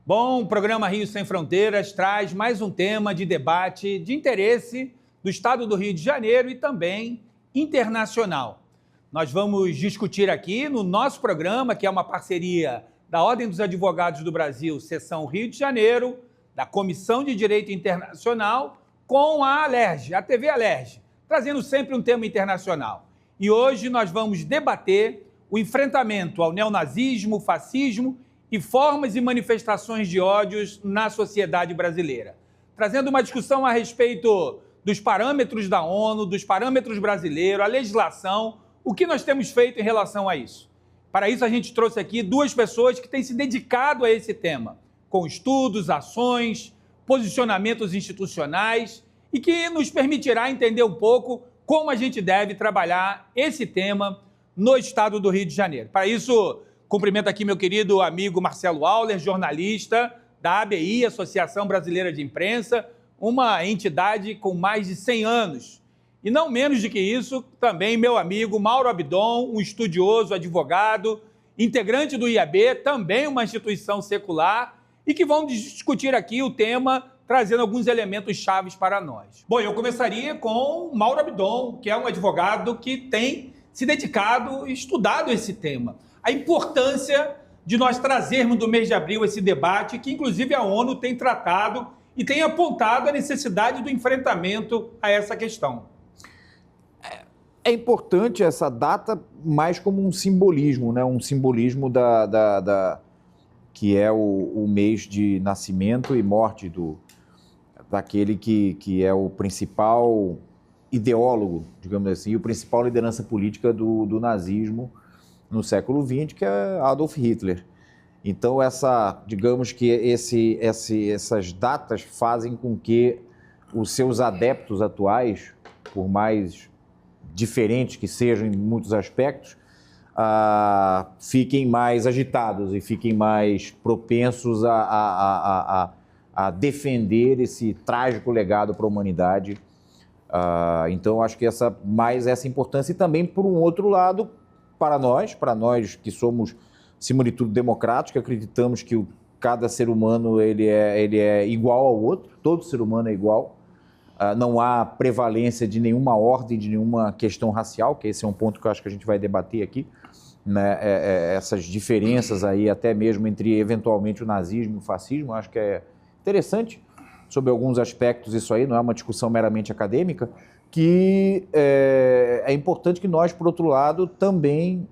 Bom, o programa Rio Sem Fronteiras traz mais um tema de debate de interesse do estado do Rio de Janeiro e também internacional. Nós vamos discutir aqui no nosso programa, que é uma parceria da Ordem dos Advogados do Brasil, Seção Rio de Janeiro, da Comissão de Direito Internacional, com a Alerj, a TV Alerj, trazendo sempre um tema internacional. E hoje nós vamos debater o enfrentamento ao neonazismo, fascismo e formas e manifestações de ódios na sociedade brasileira, trazendo uma discussão a respeito dos parâmetros da ONU, dos parâmetros brasileiros, a legislação, o que nós temos feito em relação a isso. Para isso, a gente trouxe aqui duas pessoas que têm se dedicado a esse tema, com estudos, ações, posicionamentos institucionais e que nos permitirá entender um pouco como a gente deve trabalhar esse tema no estado do Rio de Janeiro. Para isso, cumprimento aqui meu querido amigo Marcelo Auler, jornalista da ABI, Associação Brasileira de Imprensa, uma entidade com mais de 100 anos. E não menos do que isso, também meu amigo Mauro Abdon, um estudioso, advogado, integrante do IAB, também uma instituição secular, e que vão discutir aqui o tema, trazendo alguns elementos chaves para nós. Bom, eu começaria com Mauro Abdon, que é um advogado que tem se dedicado e estudado esse tema. A importância de nós trazermos do mês de abril esse debate, que inclusive a ONU tem tratado e tem apontado a necessidade do enfrentamento a essa questão. É importante essa data mais como um simbolismo, né? Um simbolismo que é o mês de nascimento e morte daquele que é o principal ideólogo, digamos assim, o principal liderança política do nazismo no século XX, que é Adolf Hitler. Então, digamos que essas datas fazem com que os seus adeptos atuais, por mais diferentes que sejam em muitos aspectos, fiquem mais agitados e fiquem mais propensos a defender esse trágico legado para a humanidade. Então, acho que essa importância, e também, por um outro lado, para nós que somos, acima de tudo, democráticos, acreditamos que cada ser humano ele é igual ao outro, todo ser humano é igual, não há prevalência de nenhuma ordem, de nenhuma questão racial, que esse é um ponto que eu acho que a gente vai debater aqui, né? Essas diferenças aí, até mesmo entre, eventualmente, o nazismo e o fascismo, acho que é interessante, sobre alguns aspectos isso aí, não é uma discussão meramente acadêmica, que é importante que nós, por outro lado, também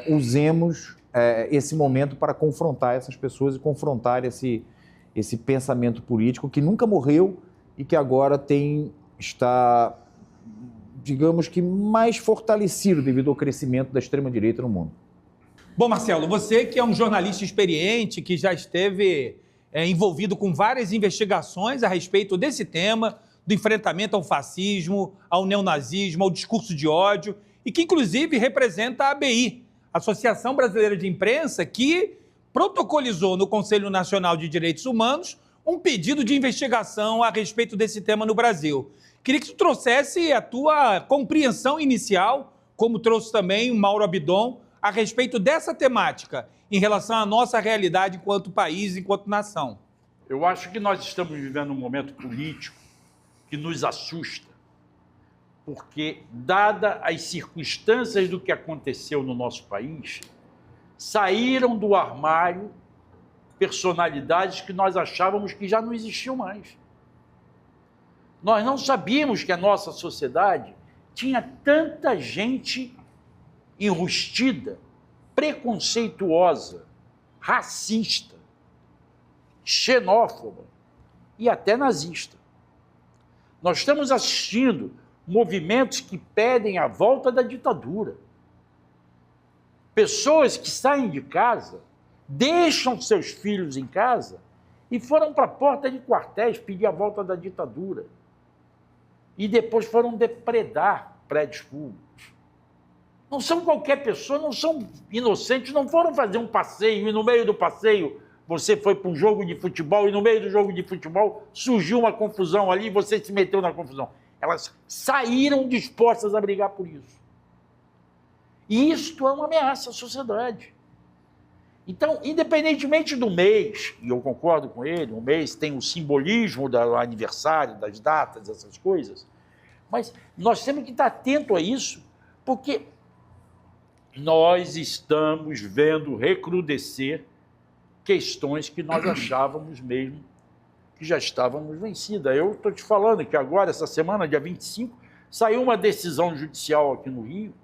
usemos esse momento para confrontar essas pessoas e confrontar esse pensamento político que nunca morreu e que agora está, digamos que, mais fortalecido devido ao crescimento da extrema-direita no mundo. Bom, Marcelo, você que é um jornalista experiente, que já esteve envolvido com várias investigações a respeito desse tema, do enfrentamento ao fascismo, ao neonazismo, ao discurso de ódio, e que inclusive representa a ABI, Associação Brasileira de Imprensa, que protocolizou no Conselho Nacional de Direitos Humanos um pedido de investigação a respeito desse tema no Brasil. Queria que tu trouxesse a tua compreensão inicial, como trouxe também o Mauro Abdon, a respeito dessa temática, em relação à nossa realidade enquanto país, enquanto nação. Eu acho que nós estamos vivendo um momento político que nos assusta, porque, dadas as circunstâncias do que aconteceu no nosso país, saíram do armário personalidades que nós achávamos que já não existiam mais. Nós não sabíamos que a nossa sociedade tinha tanta gente enrustida, preconceituosa, racista, xenófoba e até nazista. Nós estamos assistindo movimentos que pedem a volta da ditadura. Pessoas que saem de casa, deixam seus filhos em casa e foram para a porta de quartéis pedir a volta da ditadura. E depois foram depredar prédios públicos. Não são qualquer pessoa, não são inocentes, não foram fazer um passeio e no meio do passeio você foi para um jogo de futebol e no meio do jogo de futebol surgiu uma confusão ali e você se meteu na confusão. Elas saíram dispostas a brigar por isso. E isto é uma ameaça à sociedade. Então, independentemente do mês, e eu concordo com ele, o mês tem o simbolismo do aniversário, das datas, essas coisas, mas nós temos que estar atento a isso, porque nós estamos vendo recrudescer questões que nós achávamos mesmo que já estávamos vencidas. Eu estou te falando que agora, essa semana, dia 25, saiu uma decisão judicial aqui no Rio,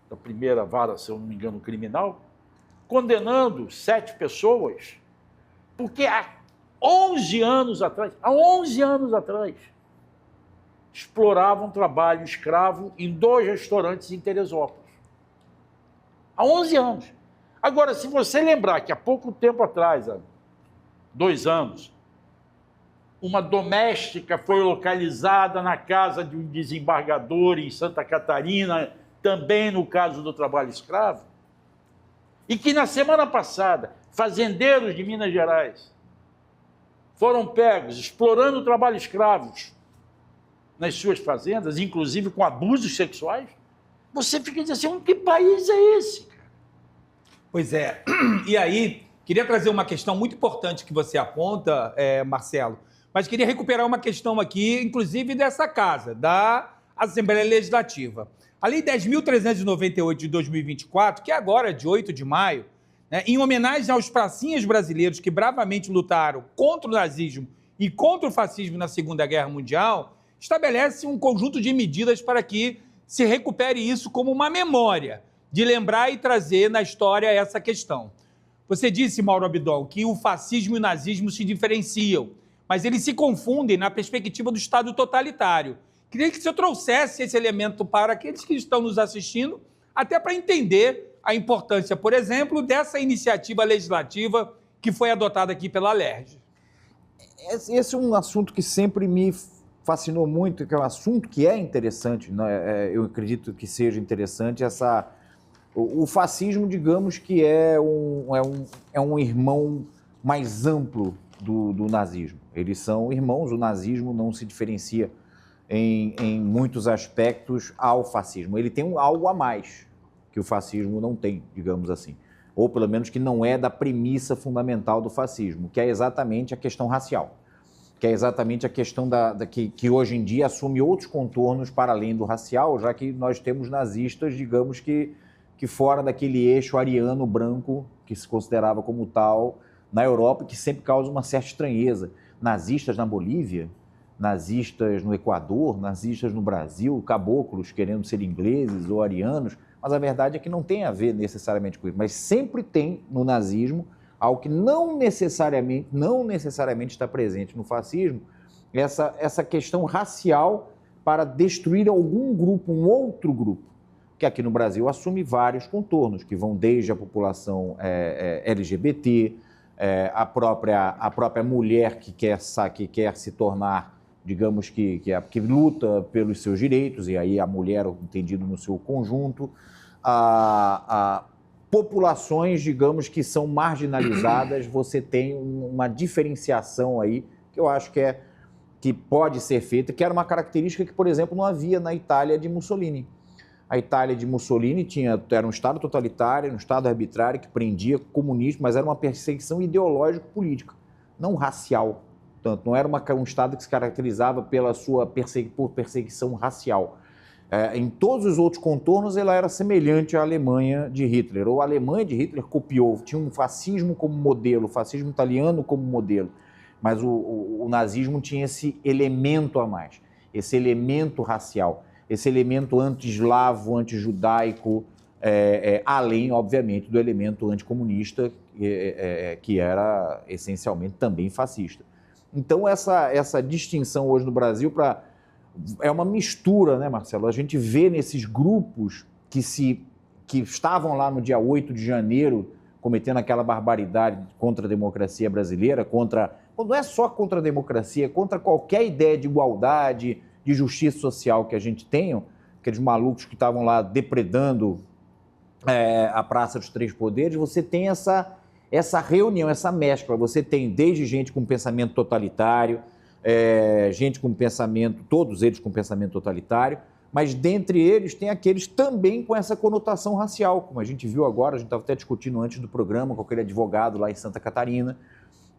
da primeira vara, se eu não me engano, criminal, condenando 7 pessoas, porque há 11 anos atrás, exploravam trabalho escravo em 2 restaurantes em Teresópolis. Há 11 anos. Agora, se você lembrar que há pouco tempo atrás, há 2 anos, uma doméstica foi localizada na casa de um desembargador em Santa Catarina, também no caso do trabalho escravo, e que na semana passada, fazendeiros de Minas Gerais foram pegos explorando o trabalho escravos nas suas fazendas, inclusive com abusos sexuais, você fica dizendo assim, que país é esse? Pois é. E aí, queria trazer uma questão muito importante que você aponta, Marcelo, mas queria recuperar uma questão aqui, inclusive dessa casa, da Assembleia Legislativa. A Lei 10.398 de 2024, que é agora de 8 de maio, né, em homenagem aos pracinhas brasileiros que bravamente lutaram contra o nazismo e contra o fascismo na Segunda Guerra Mundial, estabelece um conjunto de medidas para que se recupere isso como uma memória, de lembrar e trazer na história essa questão. Você disse, Mauro Abdon, que o fascismo e o nazismo se diferenciam, mas eles se confundem na perspectiva do Estado totalitário. Queria que você trouxesse esse elemento para aqueles que estão nos assistindo, até para entender a importância, por exemplo, dessa iniciativa legislativa que foi adotada aqui pela LERJ. Esse é um assunto que sempre me fascinou muito, que é um assunto que é interessante, né? Eu acredito que seja interessante o fascismo, digamos que é um irmão mais amplo do nazismo. Eles são irmãos, o nazismo não se diferencia em muitos aspectos ao fascismo. Ele tem algo a mais que o fascismo não tem, digamos assim. Ou pelo menos que não é da premissa fundamental do fascismo, que é exatamente a questão racial. Que é exatamente a questão que hoje em dia assume outros contornos para além do racial, já que nós temos nazistas, digamos que fora daquele eixo ariano branco, que se considerava como tal na Europa, que sempre causa uma certa estranheza. Nazistas na Bolívia, nazistas no Equador, nazistas no Brasil, caboclos querendo ser ingleses ou arianos, mas a verdade é que não tem a ver necessariamente com isso, mas sempre tem no nazismo algo que não necessariamente está presente no fascismo, essa questão racial para destruir algum grupo, um outro grupo, que aqui no Brasil assume vários contornos, que vão desde a população LGBT, a própria mulher que quer se tornar, digamos que luta pelos seus direitos, e aí a mulher entendido no seu conjunto, a populações, digamos, que são marginalizadas, você tem uma diferenciação aí, que eu acho que pode ser feita, que era uma característica que, por exemplo, não havia na Itália de Mussolini. A Itália de Mussolini era um Estado totalitário, um Estado arbitrário que prendia comunistas, mas era uma perseguição ideológico-política, não racial. Portanto, não era um Estado que se caracterizava por perseguição racial. Em todos os outros contornos, ela era semelhante à Alemanha de Hitler. Ou a Alemanha de Hitler copiou, tinha um fascismo como modelo, o fascismo italiano como modelo, mas o nazismo tinha esse elemento a mais, esse elemento racial, esse elemento anti-eslavo, anti-judaico, além, obviamente, do elemento anticomunista, que era essencialmente também fascista. Então, essa distinção hoje no Brasil é uma mistura, né, Marcelo? A gente vê nesses grupos que estavam lá no dia 8 de janeiro cometendo aquela barbaridade contra a democracia brasileira, não é só contra a democracia, é contra qualquer ideia de igualdade, de justiça social que a gente tenha, aqueles malucos que estavam lá depredando a Praça dos Três Poderes. Você tem essa reunião, essa mescla. Você tem desde gente com pensamento totalitário, gente com pensamento, todos eles com pensamento totalitário, mas dentre eles tem aqueles também com essa conotação racial, como a gente viu agora, a gente estava até discutindo antes do programa com aquele advogado lá em Santa Catarina,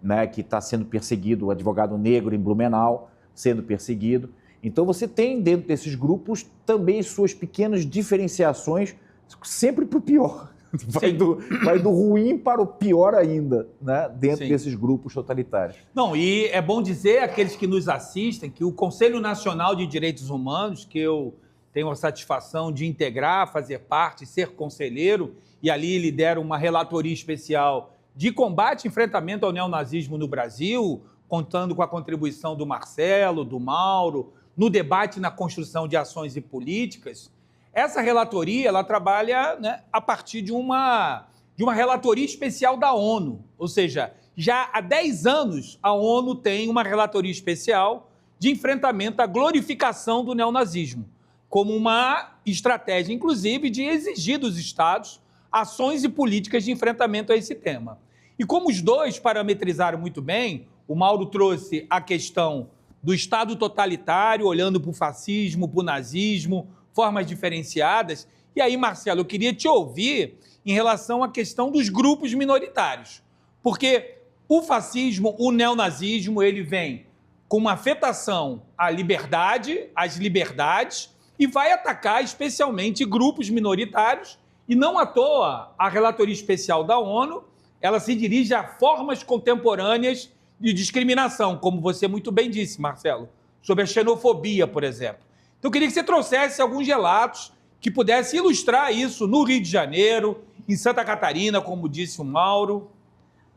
né, que está sendo perseguido, o advogado negro em Blumenau, sendo perseguido. Então você tem dentro desses grupos também suas pequenas diferenciações, sempre para o pior. Vai do ruim para o pior ainda, né, dentro desses grupos totalitários. Não, e é bom dizer, aqueles que nos assistem, que o Conselho Nacional de Direitos Humanos, que eu tenho a satisfação de integrar, fazer parte, ser conselheiro, e ali lidero uma relatoria especial de combate e enfrentamento ao neonazismo no Brasil, contando com a contribuição do Marcelo, do Mauro, no debate na construção de ações e políticas. Essa relatoria, ela trabalha, né, a partir de uma relatoria especial da ONU. Ou seja, já há 10 anos a ONU tem uma relatoria especial de enfrentamento à glorificação do neonazismo, como uma estratégia, inclusive, de exigir dos Estados ações e políticas de enfrentamento a esse tema. E como os dois parametrizaram muito bem, o Mauro trouxe a questão do Estado totalitário, olhando para o fascismo, para o nazismo, formas diferenciadas. E aí, Marcelo, eu queria te ouvir em relação à questão dos grupos minoritários. Porque o fascismo, o neonazismo, ele vem com uma afetação à liberdade, às liberdades, e vai atacar especialmente grupos minoritários. E não à toa, a relatoria especial da ONU, ela se dirige a formas contemporâneas de discriminação, como você muito bem disse, Marcelo, sobre a xenofobia, por exemplo. Então, eu queria que você trouxesse alguns relatos que pudessem ilustrar isso no Rio de Janeiro, em Santa Catarina, como disse o Mauro.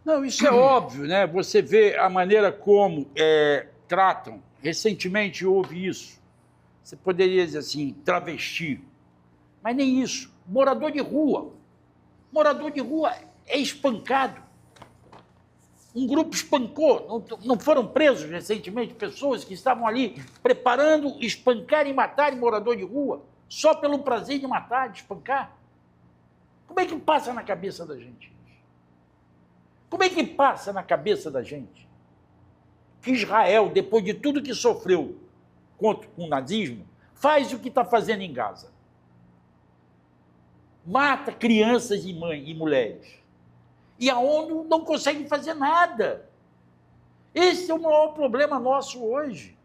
Não, isso é óbvio, né? Você vê a maneira como tratam. Recentemente houve isso. Você poderia dizer assim, travesti. Mas nem isso. Morador de rua. Morador de rua é espancado. Um grupo espancou, não foram presos recentemente pessoas que estavam ali preparando espancar e matar morador de rua, só pelo prazer de matar, de espancar? Como é que passa na cabeça da gente? Como é que passa na cabeça da gente que Israel, depois de tudo que sofreu contra o nazismo, faz o que está fazendo em Gaza? Mata crianças e mães e mulheres. E a ONU não consegue fazer nada. Esse é o maior problema nosso hoje.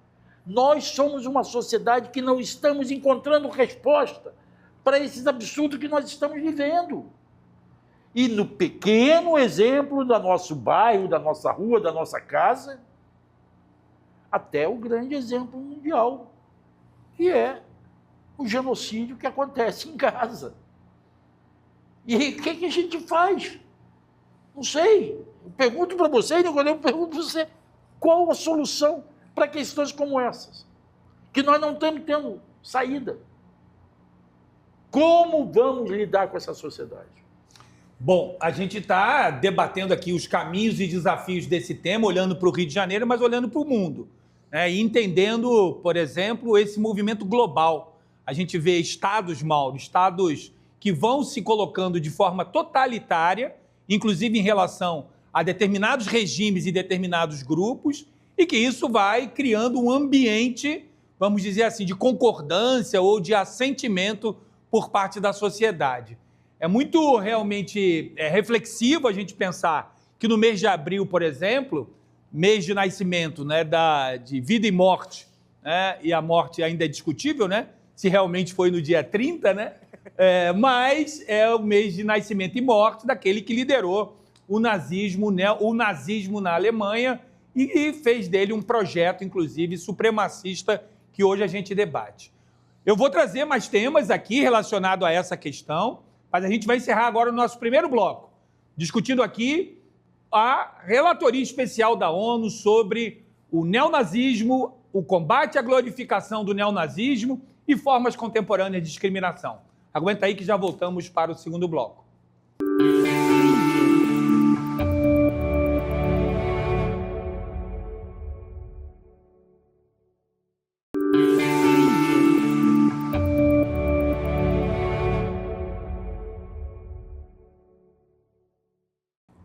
Nós somos uma sociedade que não estamos encontrando resposta para esses absurdos que nós estamos vivendo. E no pequeno exemplo do nosso bairro, da nossa rua, da nossa casa, até o grande exemplo mundial, que é o genocídio que acontece em Gaza. E o que a gente faz? Não sei. Eu pergunto para você, e eu pergunto para você, qual a solução para questões como essas? Que nós não estamos tendo saída. Como vamos lidar com essa sociedade? Bom, a gente está debatendo aqui os caminhos e desafios desse tema, olhando para o Rio de Janeiro, mas olhando para o mundo, né? E entendendo, por exemplo, esse movimento global. A gente vê estados, Mauro, estados que vão se colocando de forma totalitária, inclusive em relação a determinados regimes e determinados grupos, e que isso vai criando um ambiente, vamos dizer assim, de concordância ou de assentimento por parte da sociedade. É muito realmente reflexivo a gente pensar que no mês de abril, por exemplo, mês de nascimento, né, de vida e morte, né, e a morte ainda é discutível, né, se realmente foi no dia 30, né, mas é o mês de nascimento e morte daquele que liderou o nazismo na Alemanha e fez dele um projeto, inclusive, supremacista que hoje a gente debate. Eu vou trazer mais temas aqui relacionados a essa questão, mas a gente vai encerrar agora o nosso primeiro bloco, discutindo aqui a relatoria especial da ONU sobre o neonazismo, o combate à glorificação do neonazismo e formas contemporâneas de discriminação. Aguenta aí que já voltamos para o segundo bloco.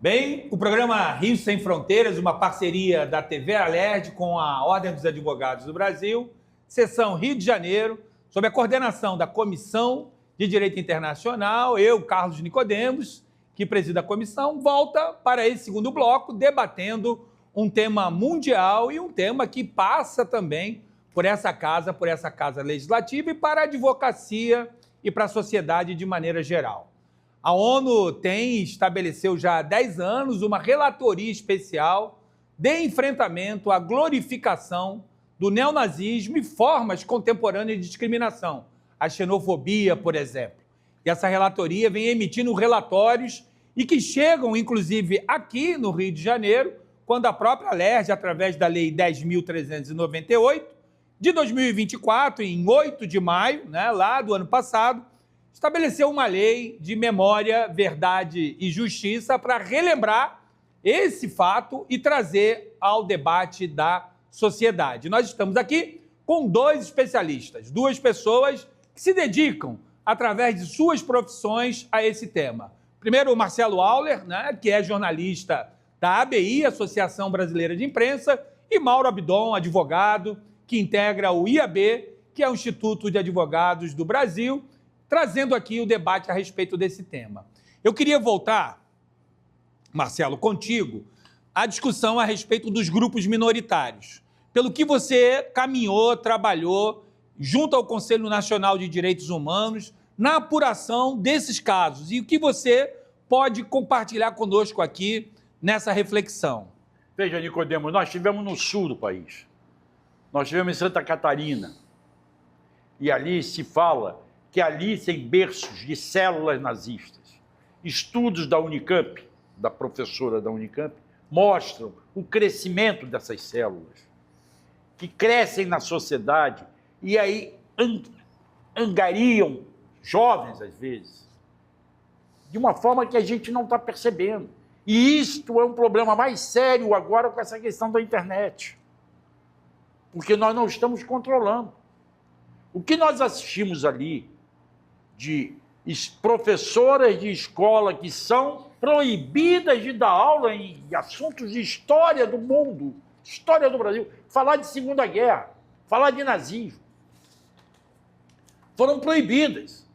Bem, o programa Rio Sem Fronteiras, uma parceria da TV Alerj com a Ordem dos Advogados do Brasil, seção Rio de Janeiro, sob a coordenação da Comissão de Direito Internacional, eu, Carlos Nicodemos, que presido a comissão, volta para esse segundo bloco, debatendo um tema mundial e um tema que passa também por essa casa legislativa e para a advocacia e para a sociedade de maneira geral. A ONU estabeleceu já há 10 anos uma relatoria especial de enfrentamento à glorificação do neonazismo e formas contemporâneas de discriminação, a xenofobia, por exemplo. E essa relatoria vem emitindo relatórios e que chegam, inclusive, aqui no Rio de Janeiro, quando a própria LERJ, através da Lei 10.398, de 2024, em 8 de maio, lá do ano passado, estabeleceu uma lei de memória, verdade e justiça para relembrar esse fato e trazer ao debate da sociedade. Nós estamos aqui com 2 especialistas, 2 pessoas que se dedicam, através de suas profissões, a esse tema. Primeiro, o Marcelo Auler, que é jornalista da ABI, Associação Brasileira de Imprensa, e Mauro Abdon, advogado, que integra o IAB, que é o Instituto de Advogados do Brasil, trazendo aqui o debate a respeito desse tema. Eu queria voltar, Marcelo, contigo, à discussão a respeito dos grupos minoritários. Pelo que você caminhou, trabalhou, junto ao Conselho Nacional de Direitos Humanos, na apuração desses casos. E o que você pode compartilhar conosco aqui nessa reflexão? Veja, Nicodemo, nós estivemos no sul do país. Nós estivemos em Santa Catarina. E ali se fala que ali tem berços de células nazistas. Estudos da Unicamp, da professora da Unicamp, mostram o crescimento dessas células, que crescem na sociedade e aí angariam jovens, às vezes, de uma forma que a gente não está percebendo. E isto é um problema mais sério agora com essa questão da internet, porque nós não estamos controlando. O que nós assistimos ali de professoras de escola que são proibidas de dar aula em assuntos de história do mundo, história do Brasil, falar de Segunda Guerra, falar de nazismo, foram proibidas.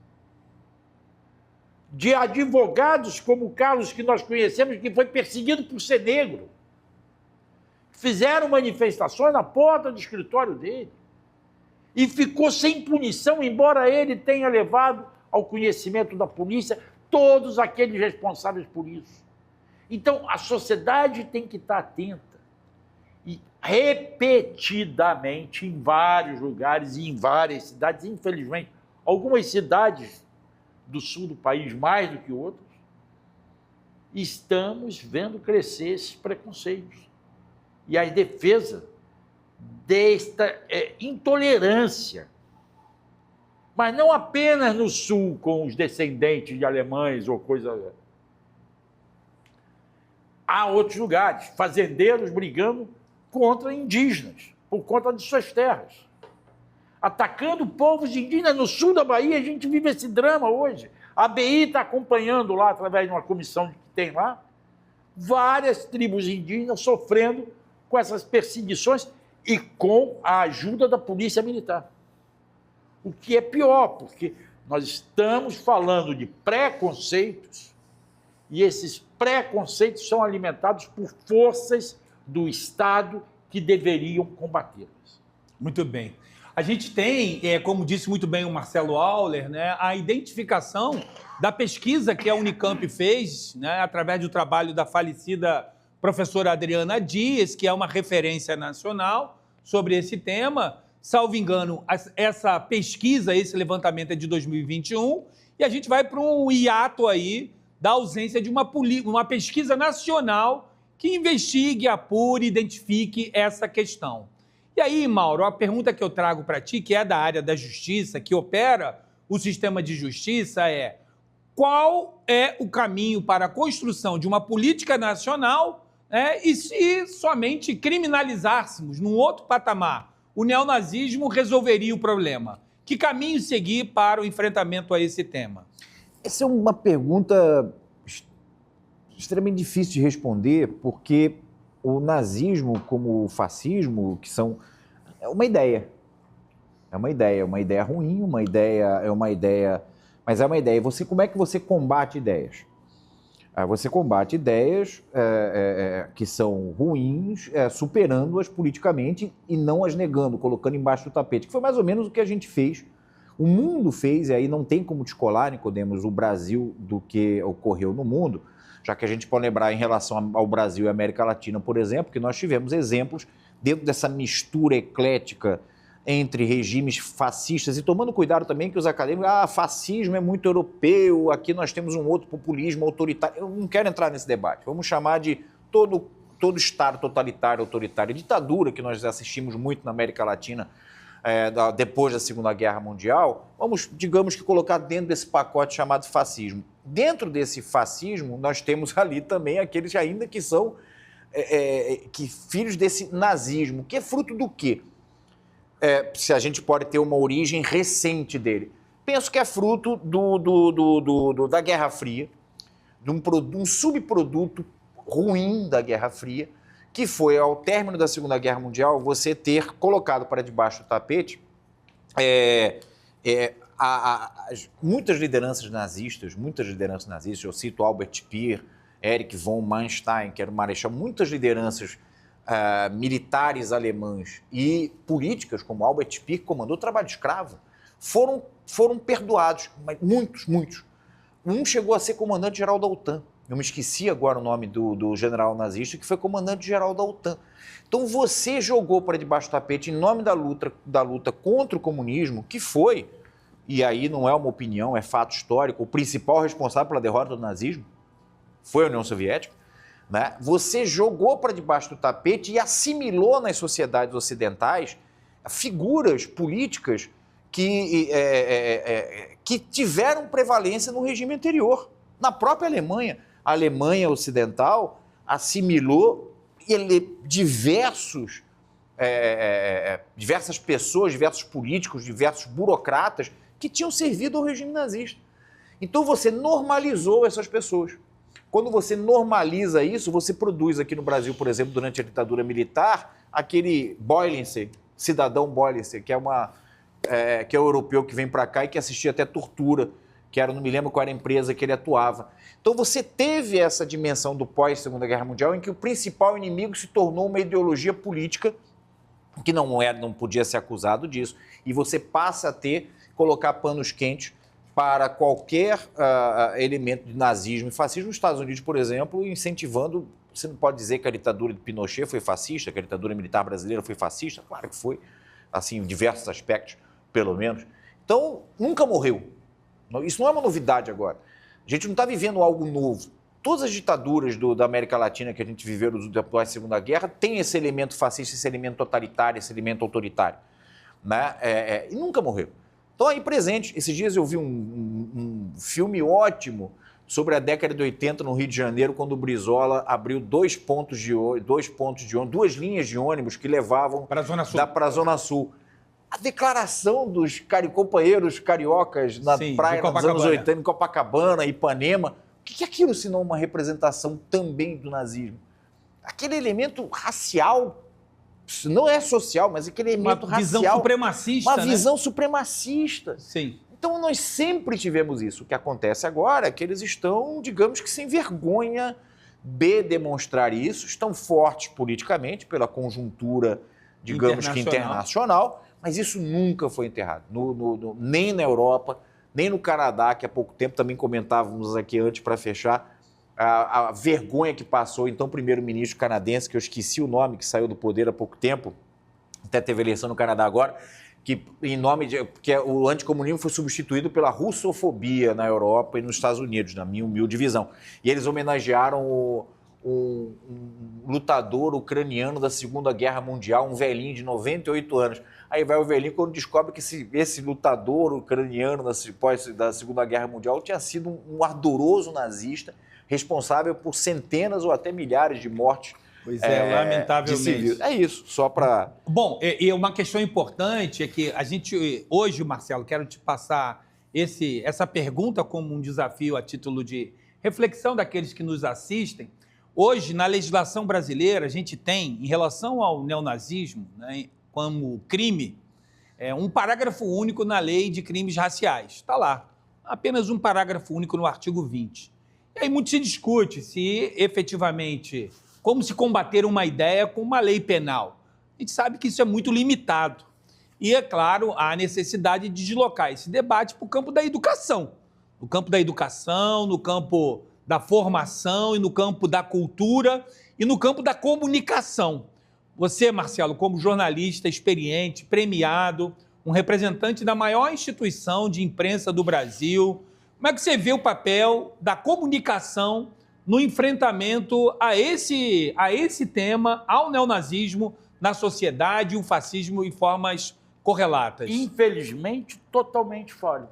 De advogados como o Carlos, que nós conhecemos, que foi perseguido por ser negro, fizeram manifestações na porta do escritório dele e ficou sem punição, embora ele tenha levado ao conhecimento da polícia todos aqueles responsáveis por isso. Então, a sociedade tem que estar atenta. E repetidamente, em vários lugares e em várias cidades, infelizmente, algumas cidades do sul do país mais do que outras, estamos vendo crescer esses preconceitos. E a defesa desta intolerância. Mas não apenas no sul, com os descendentes de alemães ou coisa. Há outros lugares, fazendeiros brigando contra indígenas, por conta de suas terras. Atacando povos indígenas no sul da Bahia, a gente vive esse drama hoje. A ABI está acompanhando lá, através de uma comissão que tem lá, várias tribos indígenas sofrendo com essas perseguições e com a ajuda da polícia militar. O que é pior, porque nós estamos falando de preconceitos e esses preconceitos são alimentados por forças do Estado que deveriam combatê-los. Muito bem. A gente tem, como disse muito bem o Marcelo Auler, a identificação da pesquisa que a Unicamp fez, através do trabalho da falecida professora Adriana Dias, que é uma referência nacional sobre esse tema. Salvo engano, essa pesquisa, esse levantamento é de 2021, e a gente vai para um hiato aí da ausência de uma pesquisa nacional que investigue, apure, identifique essa questão. E aí, Mauro, a pergunta que eu trago para ti, que é da área da justiça, que opera o sistema de justiça, é: qual é o caminho para a construção de uma política nacional, e se somente criminalizássemos num outro patamar o neonazismo resolveria o problema? Que caminho seguir para o enfrentamento a esse tema? Essa é uma pergunta extremamente difícil de responder, porque o nazismo, como o fascismo, que são uma ideia. É uma ideia ruim, mas é uma ideia. Como é que você combate ideias? Você combate ideias que são ruins, superando-as politicamente e não as negando, colocando embaixo do tapete, que foi mais ou menos o que a gente fez. O mundo fez, e aí não tem como descolar, Nicodemos, o Brasil do que ocorreu no mundo, já que a gente pode lembrar em relação ao Brasil e América Latina, por exemplo, que nós tivemos exemplos dentro dessa mistura eclética entre regimes fascistas, e tomando cuidado também que os acadêmicos, fascismo é muito europeu, aqui nós temos um outro populismo autoritário. Eu não quero entrar nesse debate, vamos chamar de todo Estado totalitário, autoritário, ditadura que nós assistimos muito na América Latina depois da Segunda Guerra Mundial, vamos, digamos que colocar dentro desse pacote chamado fascismo. Dentro desse fascismo, nós temos ali também aqueles ainda que são filhos desse nazismo, que é fruto do quê? Se a gente pode ter uma origem recente dele. Penso que é fruto da Guerra Fria, de um subproduto ruim da Guerra Fria, que foi, ao término da Segunda Guerra Mundial, você ter colocado para debaixo do tapete muitas lideranças nazistas, eu cito Albert Speer, Erich von Manstein, que era o marechal, muitas lideranças militares alemãs e políticas, como Albert Speer, que comandou o trabalho escravo, foram perdoados, mas muitos. Um chegou a ser comandante-geral da OTAN. Eu me esqueci agora o nome do general nazista, que foi comandante-geral da OTAN. Então você jogou para debaixo do tapete, em nome da luta contra o comunismo, que foi, e aí não é uma opinião, é fato histórico, o principal responsável pela derrota do nazismo foi a União Soviética, né? Você jogou para debaixo do tapete e assimilou nas sociedades ocidentais figuras políticas que tiveram prevalência no regime anterior. Na própria Alemanha, a Alemanha Ocidental assimilou diversas pessoas, diversos políticos, diversos burocratas que tinham servido ao regime nazista. Então você normalizou essas pessoas. Quando você normaliza isso, você produz aqui no Brasil, por exemplo, durante a ditadura militar, aquele Boylense, cidadão Boylense, que é o europeu que vem para cá e que assistia até tortura, que era, não me lembro qual era a empresa que ele atuava. Então você teve essa dimensão do pós-Segunda Guerra Mundial em que o principal inimigo se tornou uma ideologia política que não podia ser acusado disso, e você passa a colocar panos quentes para qualquer elemento de nazismo e fascismo. Nos Estados Unidos, por exemplo, incentivando, você não pode dizer que a ditadura de Pinochet foi fascista, que a ditadura militar brasileira foi fascista, claro que foi, assim, em diversos aspectos, pelo menos. Então, nunca morreu. Isso não é uma novidade agora. A gente não está vivendo algo novo. Todas as ditaduras da América Latina que a gente viveu após a Segunda Guerra têm esse elemento fascista, esse elemento totalitário, esse elemento autoritário, né? E nunca morreu. Então, aí presente, esses dias eu vi um filme ótimo sobre a década de 80 no Rio de Janeiro, quando o Brizola abriu duas linhas de ônibus que levavam para a Zona Sul. A declaração dos companheiros cariocas na praia dos anos 80, em Copacabana, Ipanema, o que é aquilo senão uma representação também do nazismo? Aquele elemento racial, não é social, mas aquele elemento racial. Visão supremacista, uma visão supremacista. Sim. Então nós sempre tivemos isso. O que acontece agora é que eles estão, digamos que sem vergonha de demonstrar isso, estão fortes politicamente pela conjuntura, digamos que internacional, mas isso nunca foi enterrado, nem na Europa, nem no Canadá, que há pouco tempo também comentávamos aqui antes para fechar, a vergonha que passou, então, o primeiro-ministro canadense, que eu esqueci o nome, que saiu do poder há pouco tempo, até teve eleição no Canadá agora, que o anticomunismo foi substituído pela russofobia na Europa e nos Estados Unidos, na minha humilde visão. E eles homenagearam um lutador ucraniano da Segunda Guerra Mundial, um velhinho de 98 anos. Aí vai o velhinho quando descobre que esse lutador ucraniano da Segunda Guerra Mundial tinha sido um ardoroso nazista, responsável por centenas ou até milhares de mortes. Pois lamentavelmente. É isso, só para... Bom, e uma questão importante é que a gente, hoje, Marcelo, quero te passar essa pergunta como um desafio a título de reflexão daqueles que nos assistem. Hoje, na legislação brasileira, a gente tem, em relação ao neonazismo, né, como crime, um parágrafo único na lei de crimes raciais. Está lá, apenas um parágrafo único no artigo 20. E aí muito se discute se efetivamente como se combater uma ideia com uma lei penal. A gente sabe que isso é muito limitado. E, é claro, há necessidade de deslocar esse debate para o campo da educação. No campo da educação, no campo da formação e no campo da cultura e no campo da comunicação. Você, Marcelo, como jornalista experiente, premiado, um representante da maior instituição de imprensa do Brasil, como é que você vê o papel da comunicação no enfrentamento a esse tema, ao neonazismo na sociedade e o fascismo em formas correlatas? Infelizmente, totalmente falho.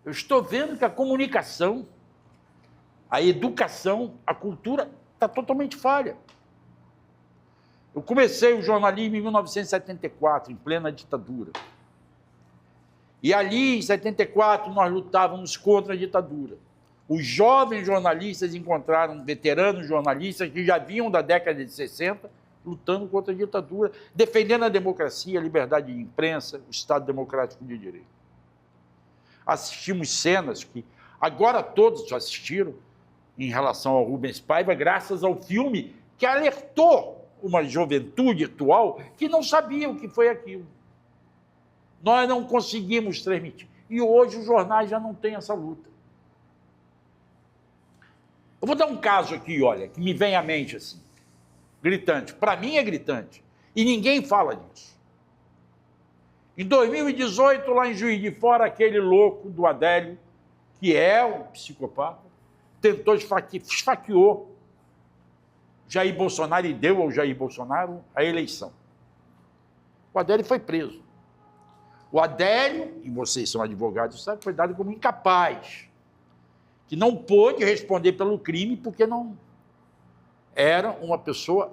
Eu estou vendo que a comunicação, a educação, a cultura está totalmente falha. Eu comecei o jornalismo em 1974, em plena ditadura. E ali, em 74, nós lutávamos contra a ditadura. Os jovens jornalistas encontraram veteranos jornalistas que já vinham da década de 60 lutando contra a ditadura, defendendo a democracia, a liberdade de imprensa, o Estado Democrático de Direito. Assistimos cenas que agora todos assistiram em relação ao Rubens Paiva, graças ao filme que alertou uma juventude atual que não sabia o que foi aquilo. Nós não conseguimos transmitir. E hoje os jornais já não têm essa luta. Eu vou dar um caso aqui, olha, que me vem à mente assim, gritante. Para mim é gritante. E ninguém fala disso. Em 2018, lá em Juiz de Fora, aquele louco do Adélio, que é um psicopata, tentou esfaqueou Jair Bolsonaro e deu ao Jair Bolsonaro a eleição. O Adélio foi preso. O Adélio, e vocês são advogados, sabe, foi dado como incapaz, que não pôde responder pelo crime porque não era uma pessoa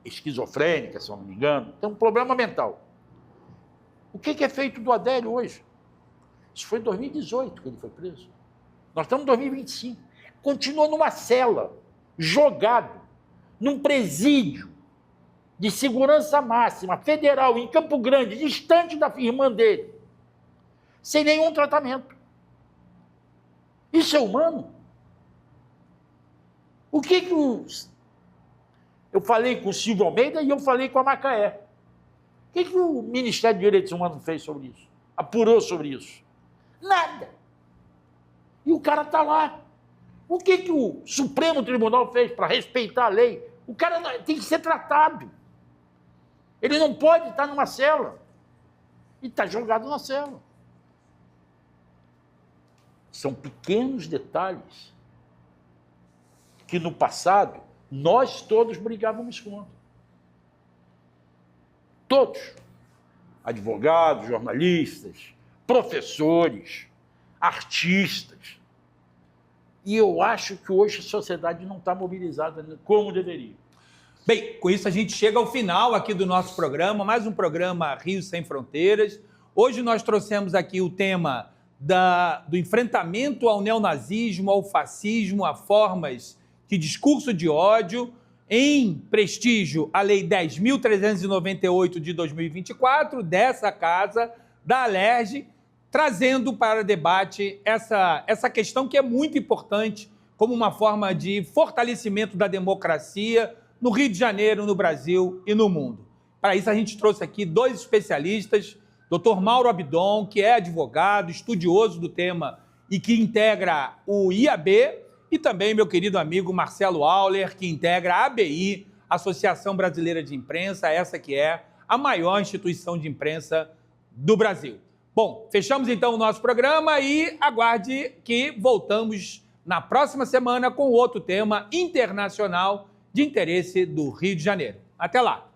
esquizofrênica, se eu não me engano, tem um problema mental. O que é feito do Adélio hoje? Isso foi em 2018 que ele foi preso. Nós estamos em 2025. Continua numa cela, jogado, num presídio de segurança máxima, federal, em Campo Grande, distante da irmã dele, sem nenhum tratamento. Isso é humano? O que eu falei com o Silvio Almeida e eu falei com a Macaé. O que o Ministério de Direitos Humanos fez sobre isso? Apurou sobre isso? Nada. E o cara está lá. O que o Supremo Tribunal fez para respeitar a lei? O cara tem que ser tratado. Ele não pode estar numa cela. E está jogado na cela. São pequenos detalhes que no passado nós todos brigávamos contra. Todos. Advogados, jornalistas, professores, artistas. E eu acho que hoje a sociedade não está mobilizada como deveria. Bem, com isso a gente chega ao final aqui do nosso programa, mais um programa Rio Sem Fronteiras. Hoje nós trouxemos aqui o tema do enfrentamento ao neonazismo, ao fascismo, a formas de discurso de ódio, em prestígio à Lei 10.398 de 2024, dessa casa, da Alerj, trazendo para debate essa questão que é muito importante como uma forma de fortalecimento da democracia no Rio de Janeiro, no Brasil e no mundo. Para isso, a gente trouxe aqui dois especialistas, Dr. Mauro Abdon, que é advogado, estudioso do tema e que integra o IAB, e também meu querido amigo Marcelo Auler, que integra a ABI, Associação Brasileira de Imprensa, essa que é a maior instituição de imprensa do Brasil. Bom, fechamos então o nosso programa e aguarde que voltamos na próxima semana com outro tema internacional de interesse do Rio de Janeiro. Até lá!